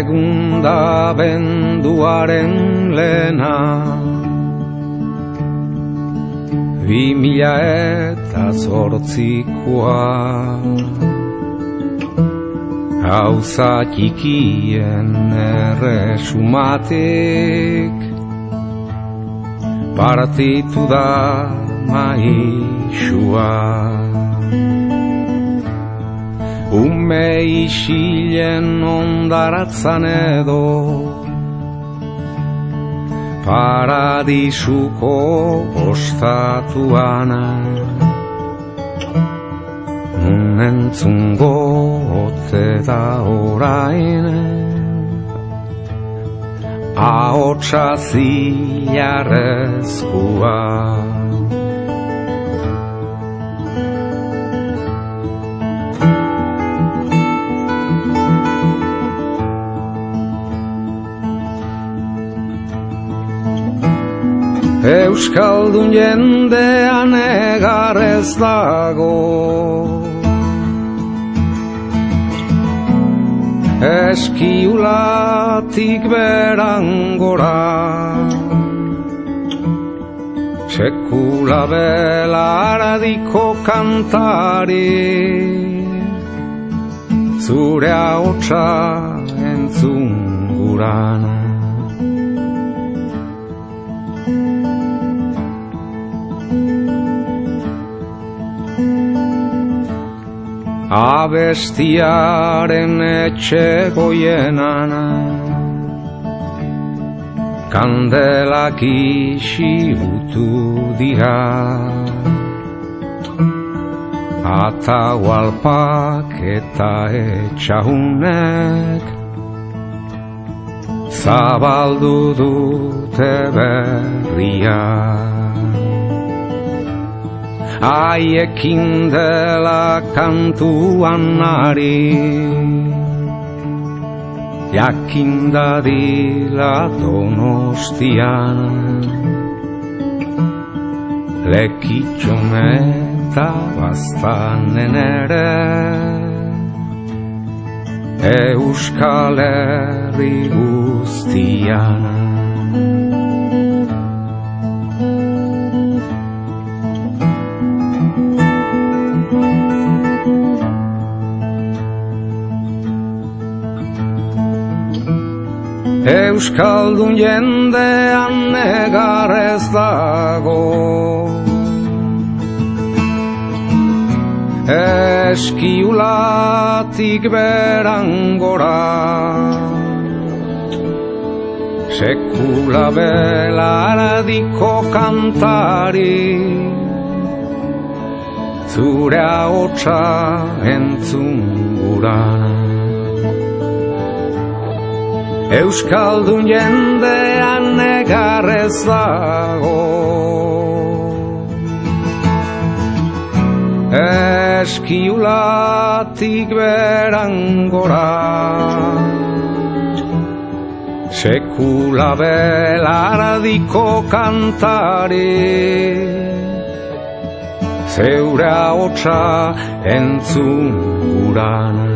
egun da benduaren lehena 2008koa gauza txikien erresumatik partitu da maixua ume isilen ondaratzan edo paradisuko ostatuan nun entzungo ote da orain ahotsa zilarrezkoa Euskaldun jendean egar ez dago Eskiulatik berangora Sekula belaradiko kantari Zure ahotsa entzun gurana Abestiaren etxe goienan Kandelak isibutu dira Atahualpak eta etxahunek Zabaldu dute berria Haiekin dela kantuan ari Jakin dadila Donostian Lekitxon eta Baztanen ere Euskal Herri guztian Euskaldun jendean negar ez dago Eskiulatik berangora Sekula belaradiko kantari Zure ahotsa entzun gurana Euskaldun jendean negar ez dago Eskiulatik berangora Sekula belaradiko kantari Zeure ahotsa entzun gurana